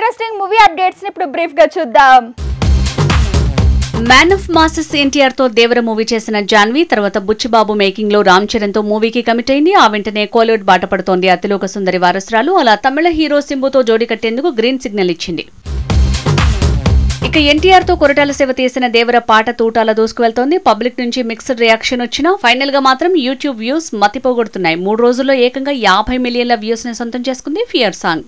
Interesting movie updates ని ఇప్పుడు brief గా చూద్దాం. మ్యాన్ ఆఫ్ మాసెస్ ఎన్టీఆర్ తో దేవర మూవీ చేసిన జాన్వి తర్వాత బుచ్చిబాబు మేకింగ్ లో రామ్ చరణ్ తో మూవీకి కమిట్ అయింది. ఆ వెంటనే కోలీవుడ్ బాట పడుతోంది అతిలోక సుందరి వారసురాలు. అలా తమిళ హీరో సింబుతో జోడీ కట్టేందుకు గ్రీన్ సిగ్నల్ ఇచ్చింది. ఇక ఎన్టీఆర్ తో కొరటాల శివ తీసిన దేవర పాట తూటాల దూసుకువెళ్తోంది. పబ్లిక్ నుంచి మిక్స్డ్ రియాక్షన్ వచ్చినా ఫైనల్ గా మాత్రం యూట్యూబ్ వ్యూస్ మతిపోగొడుతున్నాయి. 3 రోజుల్లో ఏకంగా 50 మిలియన్ల వ్యూస్ ని సొంతం చేసుకుంది ఫియర్ సాంగ్.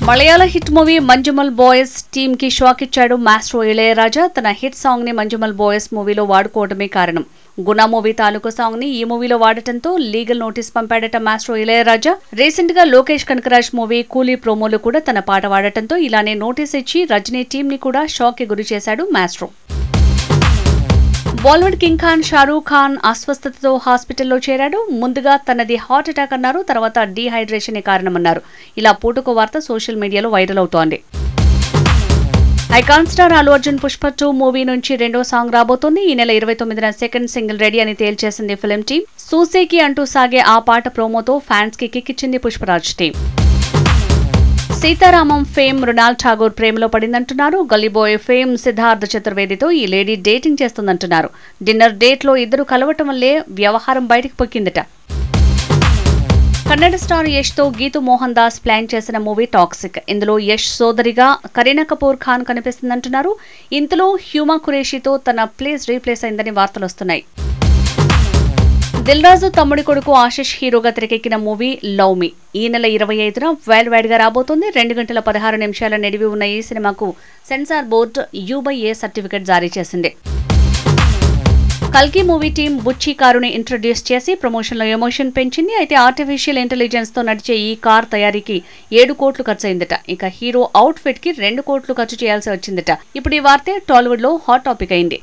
మలయాళ hit movie Manjummel boys team కి షాక్ ఇచ్చాడు మాస్ట్రో ఇళయరాజా. తన హిట్ సాంగ్ ని మంజుమల్ బాయ్స్ మూవీలో వాడుకోవడమే కారణం. గునా మూవీ తాలూకు సాంగ్ ని ఈ మూవీలో వాడటంతో లీగల్ నోటీస్ పంపాడట మాస్ట్రో ఇళయరాజా. రీసెంట్ గా లోకేష్ కనకరాజ్ మూవీ కూలీ ప్రోమోలో కూడా తన పాట వాడటంతో ఇలానే నోటీస్ ఇచ్చి రజనీ టీమ్ ని కూడా షాక్ కి గురి చేశాడు మాస్ట్రో. బాలీవుడ్ కింగ్ ఖాన్ షారూక్ ఖాన్ అస్వస్థతతో హాస్పిటల్లో చేరాడు. ముందుగా తనది హార్ట్ అటాక్ అన్నారు, తర్వాత డీహైడ్రేషన్ కారణమన్నారు. ఇలా పూటకో వార్త సోషల్ మీడియాలో వైరల్ అవుతోంది. Icon star Allu Arjun Pushpa 2 movie నుంచి రెండో సాంగ్ రాబోతోంది. ఈ నెల 29న సెకండ్ సింగిల్ రెడీ అని తేల్చేసింది ఫిల్మ్ టీమ్. సూసేకి అంటూ సాగే ఆ పాట ప్రోమోతో ఫ్యాన్స్ కి కిక్కిచ్చింది పుష్పరాజ్ టీం. సీతారామం ఫేమ్ మృణాల్ ఠాగూర్ ప్రేమలో పడిందంటున్నారు. గల్లీబాయ్ ఫేమ్ సిద్ధార్థ్ చతుర్వేదితో ఈ లేడీ డేటింగ్ చేస్తుందంటున్నారు. డిన్నర్ డేట్ లో ఇద్దరు కలవటం వల్లే వ్యవహారం బయటకు పొక్కిందట. కన్నడ స్టార్ యష్ తో గీతు మోహన్ దాస్ ప్లాన్ చేసిన మూవీ టాక్సిక్. ఇందులో యష్ సోదరిగా కరీనా కపూర్ ఖాన్ కనిపిస్తుందంటున్నారు. ఇంతలో హ్యూమా ఖురేషీతో తన ప్లేస్ రీప్లేస్ అయిందని వార్తలు వస్తున్నాయి. దిల్ రాజు తమ్ముడి కొడుకు ఆశిష్ హీరోగా తెరకెక్కిన మూవీ లవ్ మీ ఈ నెల 25న వరల్డ్ వైడ్ గా రాబోతోంది. 2 గంటల 16 నిమిషాల నిడివి ఉన్న ఈ సినిమాకు సెన్సార్ బోర్డు U/A సర్టిఫికెట్ జారీ చేసింది. కల్కి మూవీ టీం బుచ్చి కారుని ఇంట్రడ్యూస్ చేసి ప్రమోషన్ లో ఎమోషన్ పెంచింది. అయితే ఆర్టిఫిషియల్ ఇంటెలిజెన్స్ తో నడిచే ఈ కార్ తయారీకి 7 కోట్లు ఖర్చు అయిందట. ఇక హీరో అవుట్ ఫిట్ కి 2 కోట్లు ఖర్చు చేయాల్సి వచ్చిందట. ఇప్పుడు ఈ వార్తే టాలీవుడ్ లో హాట్ టాపిక్ అయింది.